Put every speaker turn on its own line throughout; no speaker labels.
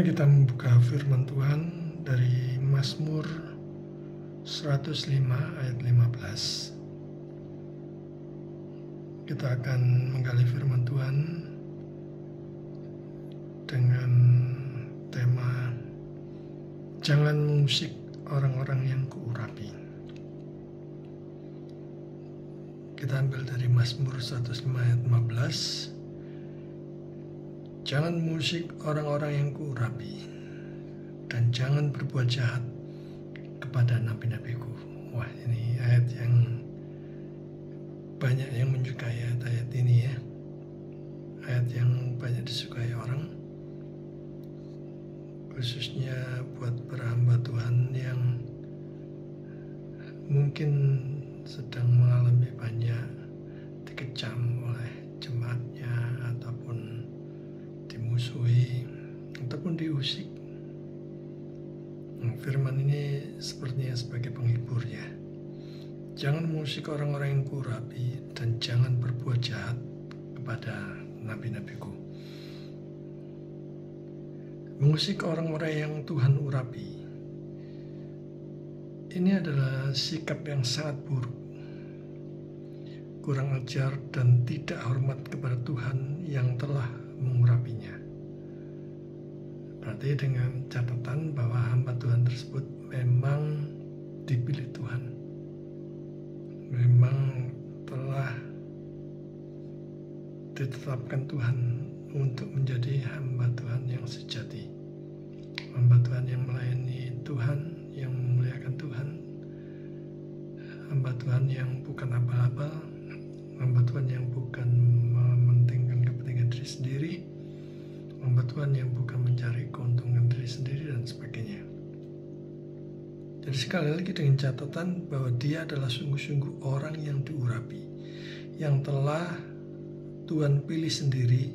Mari kita membuka firman Tuhan dari Mazmur 105 ayat 15. Kita akan menggali firman Tuhan dengan tema jangan mengusik orang-orang yang kuurapi. Kita ambil dari Mazmur 105 ayat 15. Jangan mengusik orang-orang yang kuurapi, dan jangan berbuat jahat kepada nabi-nabiku. Wah, ini ayat yang banyak yang menyukai ayat ini ya. Ayat yang banyak disukai orang, khususnya buat para hamba Tuhan yang mungkin sedang mengalami banyak dikecam oleh jemaatnya, ataupun dimusuhi, ataupun diusik. Firman ini sepertinya sebagai penghibur ya. Jangan mengusik orang-orang yang kuurapi, dan jangan berbuat jahat kepada nabi-nabiku. Mengusik orang-orang yang Tuhan urapi, ini adalah sikap yang sangat buruk, kurang ajar, dan tidak hormat kepada Tuhan yang telah mengurapinya. Berarti dengan catatan bahwa hamba Tuhan tersebut memang dipilih Tuhan, memang telah ditetapkan Tuhan untuk menjadi hamba Tuhan yang sejati, hamba Tuhan yang melayani Tuhan, yang memuliakan Tuhan, hamba Tuhan yang bukan abal-abal, hamba Tuhan yang bukan mementingkan kepentingan diri sendiri, hamba Tuhan yang bukan mencari keuntungan diri sendiri, dan sebagainya. Jadi sekali lagi dengan catatan bahwa dia adalah sungguh-sungguh orang yang diurapi, yang telah Tuhan pilih sendiri,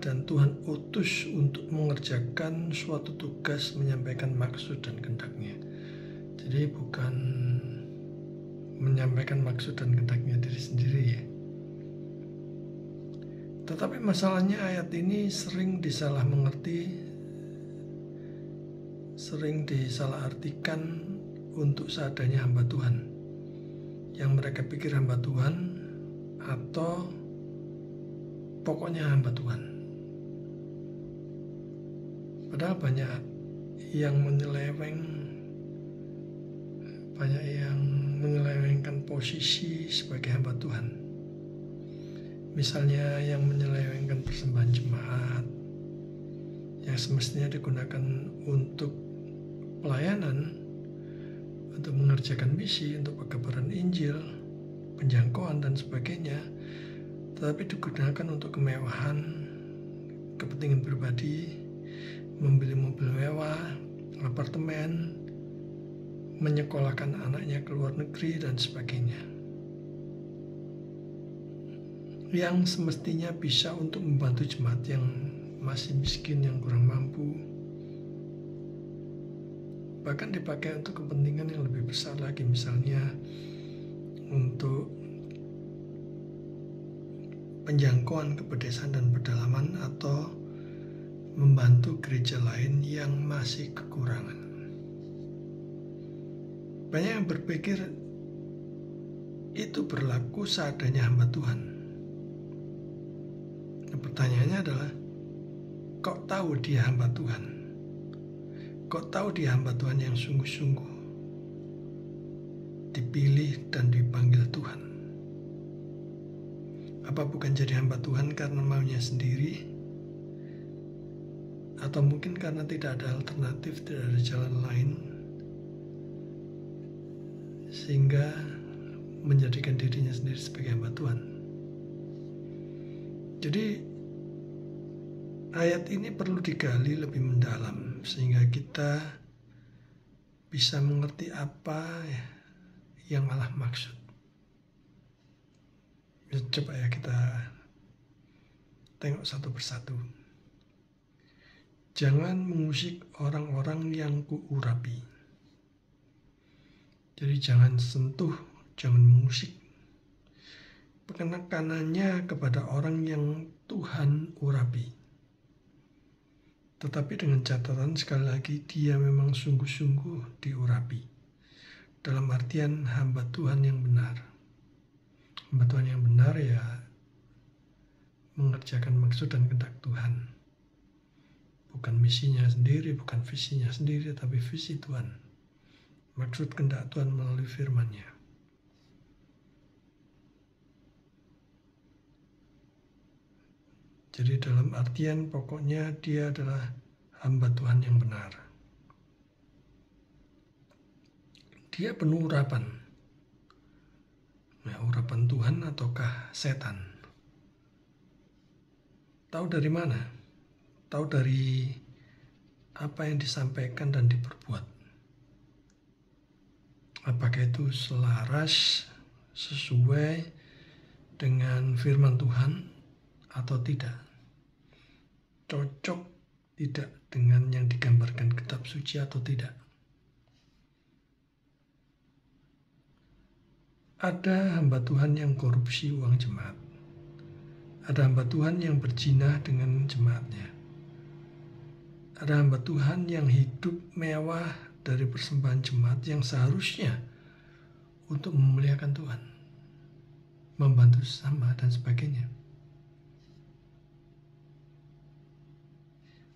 dan Tuhan utus untuk mengerjakan suatu tugas, menyampaikan maksud dan kehendaknya. Jadi bukan menyampaikan maksud dan kehendaknya diri sendiri ya. Tetapi masalahnya ayat ini sering disalah mengerti, sering disalah artikan untuk seadanya hamba Tuhan, yang mereka pikir hamba Tuhan atau pokoknya hamba Tuhan. Padahal banyak yang menyelewengkan posisi sebagai hamba Tuhan. Misalnya yang menyelewengkan persembahan jemaat yang semestinya digunakan untuk pelayanan, untuk mengerjakan misi, untuk pengabaran Injil, penjangkauan dan sebagainya, tetapi digunakan untuk kemewahan, kepentingan pribadi, membeli mobil mewah, apartemen, menyekolahkan anaknya ke luar negeri dan sebagainya, yang semestinya bisa untuk membantu jemaat yang masih miskin, yang kurang mampu, bahkan dipakai untuk kepentingan yang lebih besar lagi, misalnya untuk penjangkauan ke pedesaan dan pedalaman, atau membantu gereja lain yang masih kekurangan. Banyak yang berpikir itu berlaku seadanya hamba Tuhan. Nah, pertanyaannya adalah, kok tahu dia hamba Tuhan? Kok tahu dia hamba Tuhan yang sungguh-sungguh dipilih dan dipanggil Tuhan? Apa bukan jadi hamba Tuhan karena maunya sendiri? Atau mungkin karena tidak ada alternatif, tidak ada jalan lain, sehingga menjadikan dirinya sendiri sebagai hamba Tuhan? Jadi ayat ini perlu digali lebih mendalam, sehingga kita bisa mengerti apa yang Allah maksud. Coba ya kita tengok satu persatu. Jangan mengusik orang-orang yang kuurapi. Jadi jangan sentuh, jangan mengusik. Penekanannya kepada orang yang Tuhan urapi. Tetapi dengan catatan sekali lagi dia memang sungguh-sungguh diurapi. Dalam artian hamba Tuhan yang benar. Hamba Tuhan yang benar ya mengerjakan maksud dan kehendak Tuhan. Bukan misinya sendiri, bukan visinya sendiri, tapi visi Tuhan. Maksud kehendak Tuhan melalui firman-Nya. Jadi dalam artian pokoknya dia adalah hamba Tuhan yang benar. Dia penuh urapan. Nah, urapan Tuhan ataukah setan? Tahu dari mana? Tahu dari apa yang disampaikan dan diperbuat. Apakah itu selaras, sesuai dengan firman Tuhan atau tidak? Cocok tidak dengan yang digambarkan kitab suci atau tidak? Ada hamba Tuhan yang korupsi uang jemaat. Ada hamba Tuhan yang berzina dengan jemaatnya. Ada hamba Tuhan yang hidup mewah dari persembahan jemaat yang seharusnya untuk memuliakan Tuhan, membantu sesama dan sebagainya.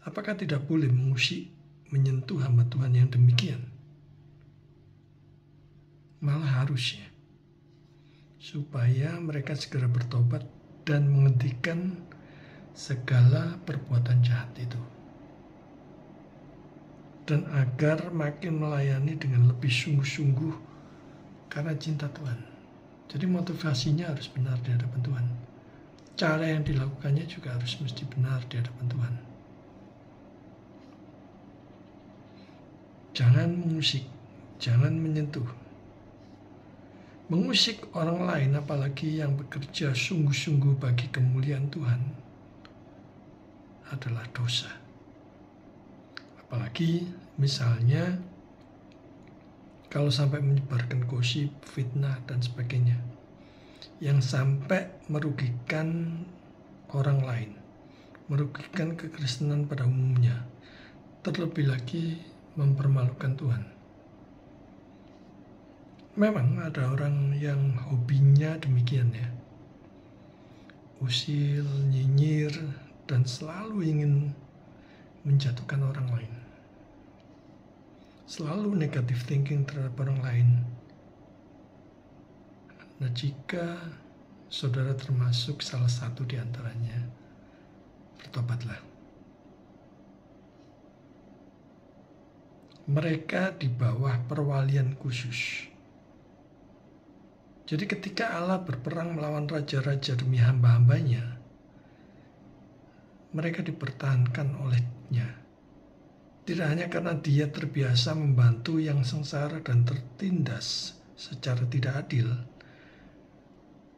Apakah tidak boleh mengusik, menyentuh hamba Tuhan yang demikian? Malah harusnya, supaya mereka segera bertobat dan menghentikan segala perbuatan jahat itu. Dan agar makin melayani dengan lebih sungguh-sungguh karena cinta Tuhan. Jadi motivasinya harus benar di hadapan Tuhan. Cara yang dilakukannya juga harus mesti benar di hadapan Tuhan. Jangan mengusik, jangan menyentuh. Mengusik orang lain, apalagi yang bekerja sungguh-sungguh bagi kemuliaan Tuhan, adalah dosa. Apalagi misalnya kalau sampai menyebarkan gosip, fitnah, dan sebagainya, yang sampai merugikan orang lain, merugikan kekristenan pada umumnya, terlebih lagi mempermalukan Tuhan. Memang ada orang yang hobinya demikian ya, usil, nyinyir, dan selalu ingin menjatuhkan orang lain, selalu negative thinking terhadap orang lain. Nah, jika saudara termasuk salah satu di antaranya, bertobatlah. Mereka di bawah perwalian khusus. Jadi ketika Allah berperang melawan raja-raja demi hamba-hambanya, mereka dipertahankan olehnya. Tidak hanya karena dia terbiasa membantu yang sengsara dan tertindas secara tidak adil,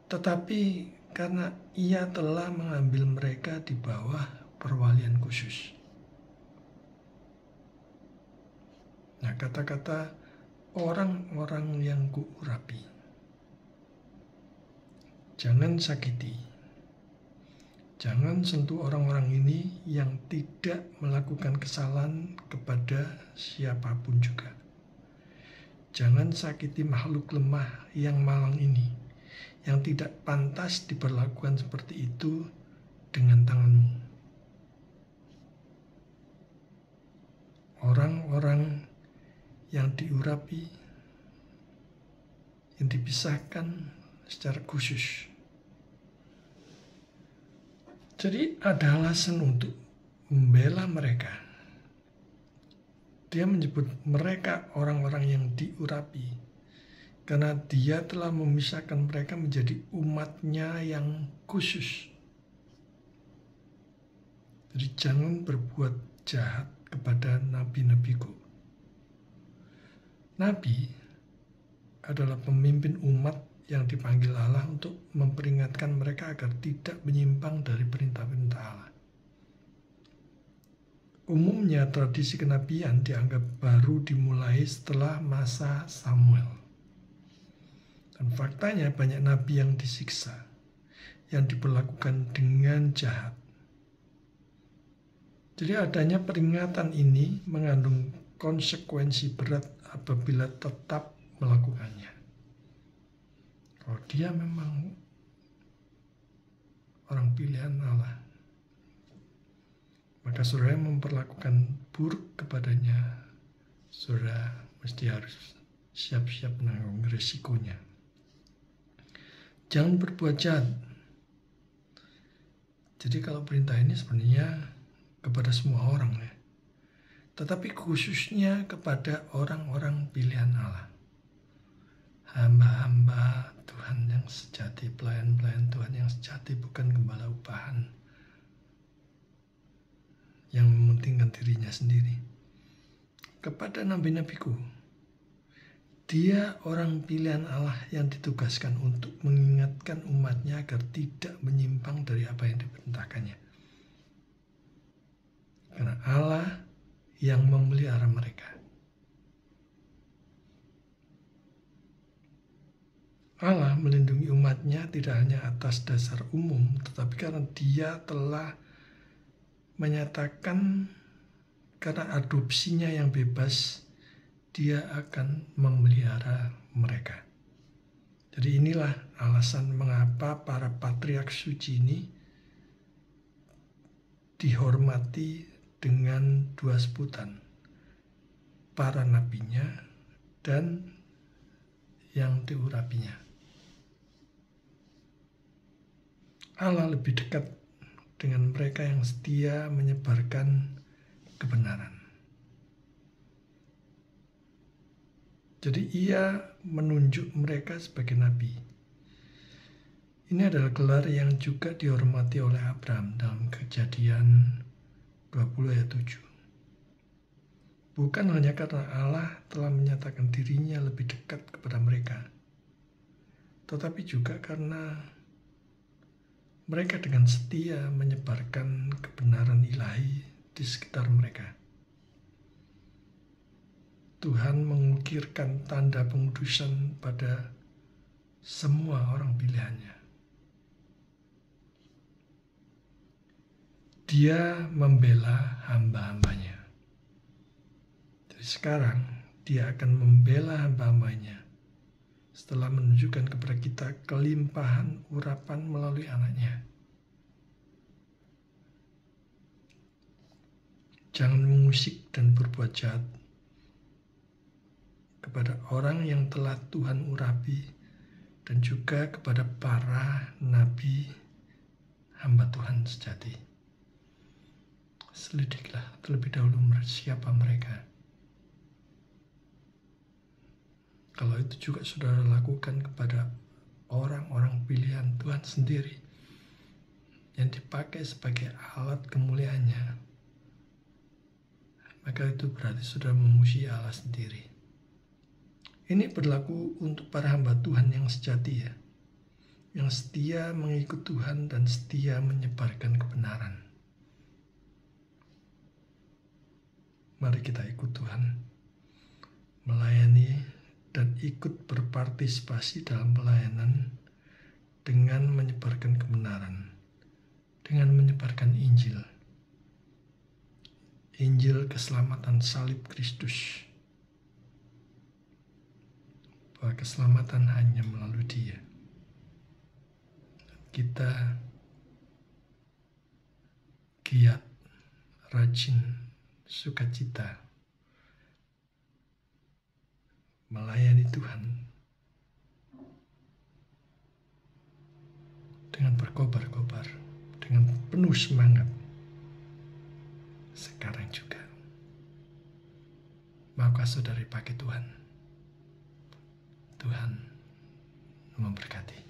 tetapi karena ia telah mengambil mereka di bawah perwalian khusus. Nah, kata-kata orang-orang yang kuurapi. Jangan sakiti. Jangan sentuh orang-orang ini yang tidak melakukan kesalahan kepada siapapun juga. Jangan sakiti makhluk lemah yang malang ini, yang tidak pantas diperlakukan seperti itu dengan tanganmu. Orang-orang yang diurapi, yang dipisahkan secara khusus. Jadi ada alasan untuk membela mereka. Dia menyebut mereka orang-orang yang diurapi karena dia telah memisahkan mereka menjadi umatnya yang khusus. Jadi jangan berbuat jahat kepada nabi-nabiku. Nabi adalah pemimpin umat yang dipanggil Allah untuk memperingatkan mereka agar tidak menyimpang dari perintah-perintah Allah. Umumnya tradisi kenabian dianggap baru dimulai setelah masa Samuel. Dan faktanya banyak nabi yang disiksa, yang diperlakukan dengan jahat. Jadi adanya peringatan ini mengandung konsekuensi berat apabila tetap melakukannya. Kalau dia memang orang pilihan Allah, maka saudara memperlakukan buruk kepadanya, saudara mesti harus siap-siap menanggung risikonya. Jangan berbuat jahat. Jadi kalau perintah ini sebenarnya kepada semua orang ya. Tetapi khususnya kepada orang-orang pilihan Allah. Hamba-hamba Tuhan yang sejati, pelayan-pelayan Tuhan yang sejati, bukan gembala upahan yang mementingkan dirinya sendiri. Kepada nabi-nabiku, dia orang pilihan Allah yang ditugaskan untuk mengingatkan umatnya agar tidak menyimpang dari apa yang diperintahkannya. Karena Allah yang memelihara mereka. Allah melindungi umatnya tidak hanya atas dasar umum, tetapi karena dia telah menyatakan karena adopsinya yang bebas, dia akan memelihara mereka. Jadi inilah alasan mengapa para patriark suci ini dihormati dengan dua sebutan, para nabinya dan yang diurapinya. Allah lebih dekat dengan mereka yang setia menyebarkan kebenaran. Jadi ia menunjuk mereka sebagai nabi. Ini adalah gelar yang juga dihormati oleh Abraham dalam Kejadian 20 ayat 7. Bukan hanya karena Allah telah menyatakan dirinya lebih dekat kepada mereka, tetapi juga karena mereka dengan setia menyebarkan kebenaran ilahi di sekitar mereka. Tuhan mengukirkan tanda pengudusan pada semua orang pilihannya. Dia membela hamba-hambanya. Jadi sekarang dia akan membela hamba-hambanya setelah menunjukkan kepada kita kelimpahan urapan melalui anaknya. Jangan mengusik dan berbuat jahat kepada orang yang telah Tuhan urapi dan juga kepada para nabi hamba Tuhan sejati. Selidiklah terlebih dahulu siapa mereka. Kalau itu juga saudara lakukan kepada orang-orang pilihan Tuhan sendiri yang dipakai sebagai alat kemuliaannya, maka itu berarti saudara memuji Allah sendiri. Ini berlaku untuk para hamba Tuhan yang sejati ya, yang setia mengikut Tuhan dan setia menyebarkan kebenaran. Mari kita ikut Tuhan, melayani dan ikut berpartisipasi dalam pelayanan dengan menyebarkan kebenaran, dengan menyebarkan Injil. Injil keselamatan salib Kristus. Bahwa keselamatan hanya melalui Dia. Kita giat, rajin, sukacita melayani Tuhan dengan berkobar-kobar, dengan penuh semangat sekarang juga. Maukah saudara pakai Tuhan? Tuhan memberkati.